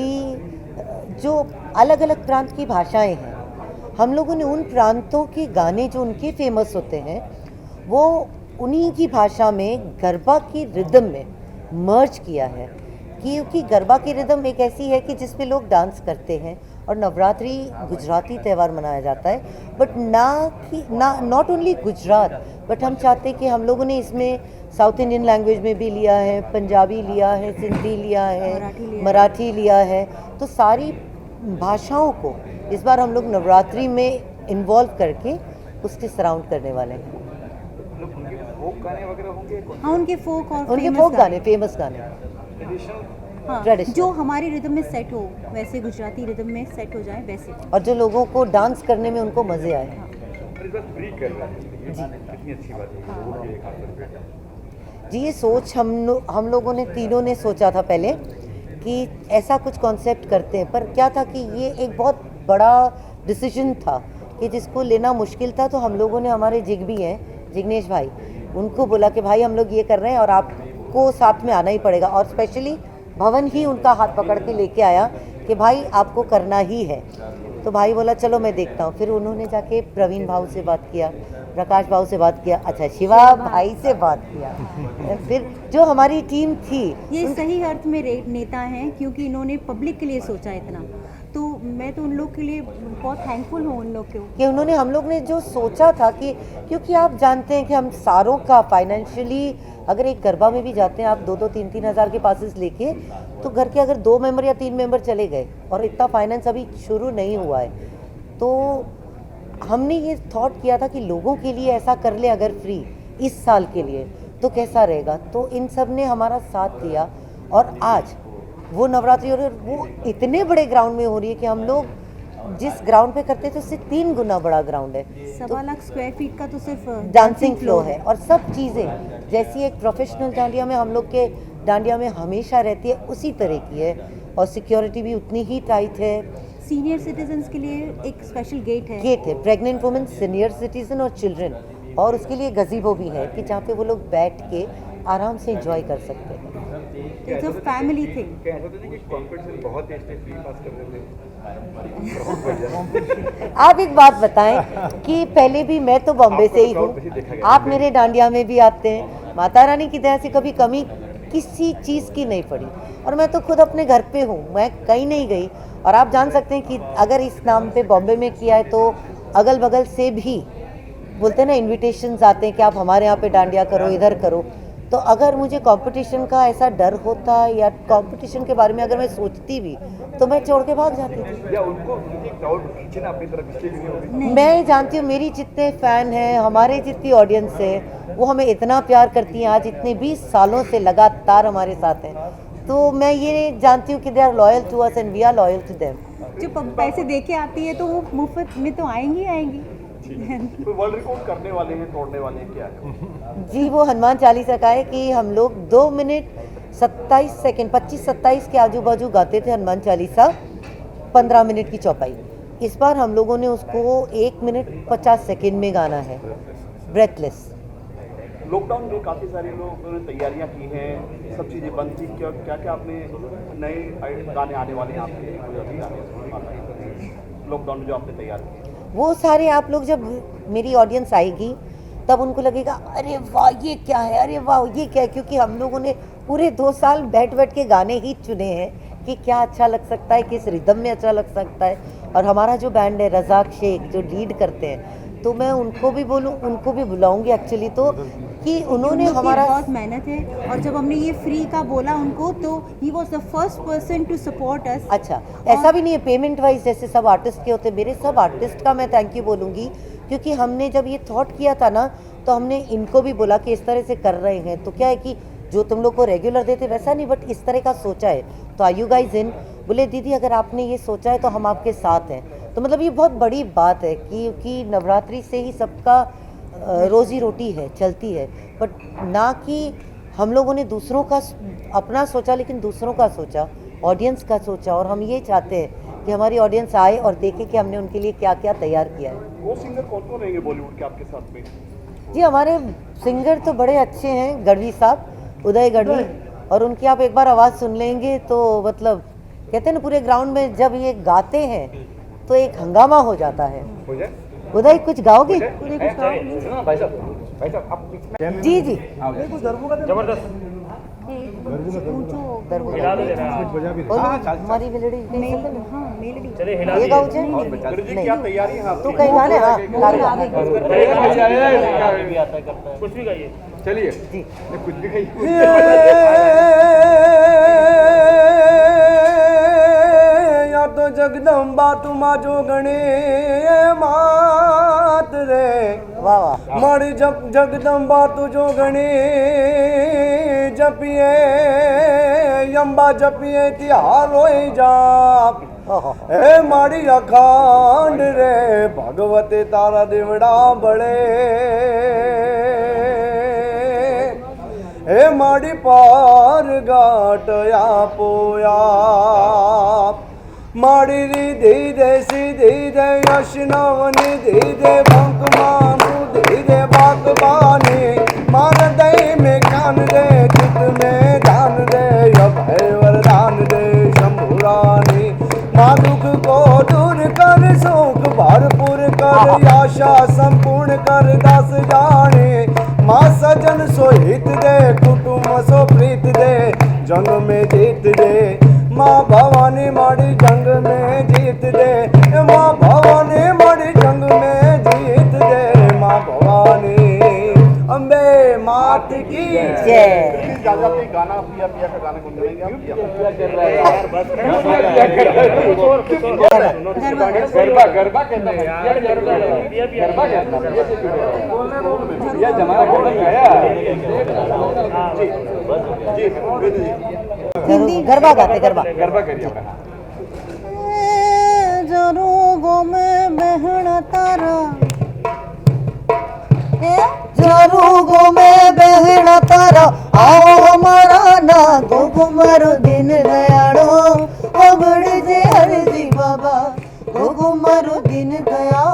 S4: जो अलग अलग प्रांत की भाषाएं हैं, हम लोगों ने उन प्रांतों के गाने जो उनके फेमस होते हैं वो उन्हीं की भाषा में गरबा की रिदम में मर्ज किया है। क्योंकि गरबा की रिदम एक ऐसी है कि जिस पे लोग डांस करते हैं और नवरात्रि गुजराती त्यौहार मनाया जाता है, but not only Gujarat, but हम चाहते हैं कि हम लोगों ने इसमें साउथ इंडियन लैंग्वेज में भी लिया है, पंजाबी लिया है, सिंधी लिया है, मराठी लिया है। तो सारी भाषाओं को इस बार हम लोग नवरात्रि में इन्वॉल्व करके उसके सराउंड करने वाले हैं।
S13: फोक गाने वगैरह होंगे?
S5: हाँ, उनके फोक और
S4: उनके फोक गाने, फेमस गाने,
S5: हाँ,
S4: ट्रेडिशनल,
S5: जो हमारी रिदम में सेट हो वैसे गुजराती रिदम में सेट हो जाए वैसे,
S4: और जो लोगों को डांस करने में उनको मज़े आए।
S13: फ्री कर रहे हैं, कितनी अच्छी बात है लोगों के लिए खास करके।
S4: जी, ये सोच हम लोगों ने तीनों ने सोचा था पहले कि ऐसा कुछ कॉन्सेप्ट करते हैं, पर क्या था कि ये एक बहुत बड़ा डिसीजन था कि जिसको लेना मुश्किल था। तो हम लोगों ने, हमारे जिग्बी हैं जिग्नेश भाई, उनको बोला कि भाई हम लोग ये कर रहे हैं और आपको साथ में आना ही पड़ेगा। और स्पेशली भवन ही उनका हाथ पकड़ के लेके आया कि भाई आपको करना ही है। तो भाई बोला चलो मैं देखता हूँ। फिर उन्होंने जाके प्रवीण भाऊ से बात किया, प्रकाश भाऊ से बात किया, अच्छा शिवा भाई से बात किया। फिर जो हमारी टीम थी,
S5: ये सही अर्थ में नेता हैं क्योंकि इन्होंने पब्लिक के लिए सोचा इतना। तो मैं तो उन लोग के लिए बहुत थैंकफुल हूँ उन लोग को
S4: कि उन्होंने, हम लोग ने जो सोचा था कि क्योंकि आप जानते हैं कि हम सारों का फाइनेंशियली अगर एक गरबा में भी जाते हैं आप 2-2, 3-3 हज़ार के पासेस लेके, तो घर के अगर 2 मेंबर या 3 मेंबर चले गए और इतना फाइनेंस अभी शुरू नहीं हुआ है, तो हमने ये थॉट किया था कि लोगों के लिए ऐसा कर ले अगर फ्री इस साल के लिए तो कैसा रहेगा। तो इन सब ने हमारा साथ दिया और आज वो नवरात्रि और वो इतने बड़े ग्राउंड में हो रही है कि हम लोग जिस ग्राउंड पे करते थे उससे 3 गुना बड़ा ग्राउंड है।
S5: 1.25 लाख स्क्वायर फीट का तो सिर्फ
S4: डांसिंग फ्लोर है और सब चीज़ें जैसी एक प्रोफेशनल डांडिया में हम लोग के डांडिया में हमेशा रहती है उसी तरह की है। और सिक्योरिटी भी उतनी ही टाइट है।
S5: सीनियर सिटीजन्स के लिए एक स्पेशल गेट है,
S4: प्रेग्नेंट वुमेन, सीनियर सिटीजन और चिल्ड्रन। और उसके लिए गजीबो भी है कि जहाँ पे वो लोग बैठ के आराम से एंजॉय कर सकते हैं।
S5: It's a family thing.
S13: क्या ऐसा तो नहीं कि कॉम्पिटिशन बहुत है इसलिए फ्री पास कर रहे थे?
S4: आप एक बात बताएं कि पहले भी मैं तो बॉम्बे से ही हूँ, आप मेरे डांडिया में भी आते हैं, माता रानी की दया से कभी कमी किसी चीज़ की नहीं पड़ी। और मैं तो खुद अपने घर पे हूँ, मैं कहीं नहीं गई। और आप जान सकते हैं कि अगर इस नाम पे बॉम्बे में किया है तो अगल बगल से भी बोलते हैं ना इन्विटेशंस आते हैं कि आप हमारे यहाँ पे डांडिया करो, इधर करो। तो अगर मुझे कंपटीशन का ऐसा डर होता या कंपटीशन के बारे में अगर मैं सोचती भी तो मैं छोड़ के भाग जाती थी।
S13: या उनको क्राउड खींचना अपनी तरफ इसलिए नहीं होगी?
S4: मैं जानती हूँ मेरी जितने फ़ैन हैं, हमारे जितनी ऑडियंस है, वो हमें इतना प्यार करती हैं, आज इतने 20 सालों से लगातार हमारे साथ हैं। तो मैं ये जानती हूँ कि they are loyal to us and we are loyal to them.
S5: जो पैसे दे के आती है तो वो मुफ्त में तो आएंगी आएंगी।
S13: तो वर्ल्ड रिकॉर्ड करने वाले हैं, तोड़ने वाले हैं, क्या है?
S4: जी, वो हनुमान चालीसा का है कि हम लोग 2 मिनट 27 सेकंड 25-27 के आजू बाजू गाते थे हनुमान चालीसा 15 मिनट की चौपाई। इस बार हम लोगों ने उसको 1 मिनट 50 सेकंड में गाना है, ब्रेथलेस।
S13: लॉकडाउन में काफ़ी सारे लोगों ने तैयारियां की हैं, सब चीज़ें बंद थी, क्या क्या आपने नए गाने आने वाले हैं आपके अभी लॉकडाउन में जो आपने तैयार किए?
S4: वो सारे आप लोग जब मेरी ऑडियंस आएगी तब उनको लगेगा अरे वाह ये क्या है, अरे वाह ये क्या है, क्योंकि हम लोगों ने पूरे 2 साल बैठ के गाने ही चुने हैं कि क्या अच्छा लग सकता है, किस रिदम में अच्छा लग सकता है। और हमारा जो बैंड है रज़ाक शेख जो लीड करते हैं, तो मैं उनको भी उनको भी बुलाऊंगी एक्चुअली, तो कि उन्होंने हमारा
S5: बहुत मेहनत है। और जब हमने ये फ्री का बोला उनको तो he was the first person to support us.
S4: अच्छा, ऐसा भी नहीं है पेमेंट वाइज जैसे सब आर्टिस्ट के होते, मेरे सब आर्टिस्ट का मैं थैंक यू बोलूँगी, क्योंकि हमने जब ये थॉट किया था ना तो हमने इनको भी बोला कि इस तरह से कर रहे हैं, तो क्या है कि जो तुम लोग को रेगुलर देते वैसा नहीं, बट इस तरह का सोचा है, तो आर यू गाइज इन? बोले दीदी अगर आपने ये सोचा है तो हम आपके साथ हैं। तो मतलब ये बहुत बड़ी बात है कि नवरात्रि से ही सबका रोजी रोटी है, चलती है, बट ना कि हम लोगों ने दूसरों का अपना सोचा, लेकिन दूसरों का सोचा, ऑडियंस का सोचा। और हम ये चाहते हैं कि हमारी ऑडियंस आए और देखे कि हमने उनके लिए क्या क्या तैयार किया है।
S13: वो सिंगर कौन कौन रहेंगे बॉलीवुड के आपके साथ में?
S4: जी हमारे सिंगर तो बड़े अच्छे हैं, गढ़वी साहब, उदय गढ़वी, और उनकी आप एक बार आवाज़ सुन लेंगे तो मतलब कहते हैं ना पूरे ग्राउंड में जब ये गाते हैं तो एक हंगामा हो जाता है। उदय कुछ गाओगे? जी जी
S13: जबरदस्त
S4: हमारी मेलोडी
S13: चलिए
S4: ये गाओ
S13: क्या तैयारी है?
S4: तू कहीं गाने हाँ
S13: कुछ भी गाइए, चलिए
S4: जी
S13: कुछ भी गाइए।
S14: या तो जगदम्बा तुमा जो गणे मात रे,
S4: वाह वाह,
S14: मणि जगदम्बा तू जो गणे जपिए यम्बा जपिए तिहार रोई जाप। ए माड़ी अखांड रे भगवते तारा देवड़ा बड़े, ए माड़ी पार गाटया पोया माड़ी रिधि दे सीधी दे यशनवनी धी दे भंक मानू धी दे बागबानी मार दई में ज्ञान दे चित में ध्यान दे अभय वरदान दे शंभुरानी। माँ दुख को दूर कर सुख भरपूर कर आशा संपूर्ण कर दास जाने। माँ सजन सो हित दे कुटुंब सो प्रीत दे जंग में जीत दे। माँ भवानी माड़ी जंग में जीत दे, माँ भवानी माड़ी जंग में जीत दे। माँ भवानी अम्बे मात की जय।
S13: गाना पिया पिया का गाना गुनगुनाएंगे आप? गरबा गरबा कहते हैं यार, गरबा ये जमाना खत्म गया।
S4: जी गरबा गाते, गरबा
S13: गरबा करिए।
S5: जरूगो में बहना तारा,
S4: जरूगो में बहना तारा आओ हमारा ना गो घुमरो दिन दयाड़ो अबड़ जे हर जी बाबा गो घुमरो दिन दया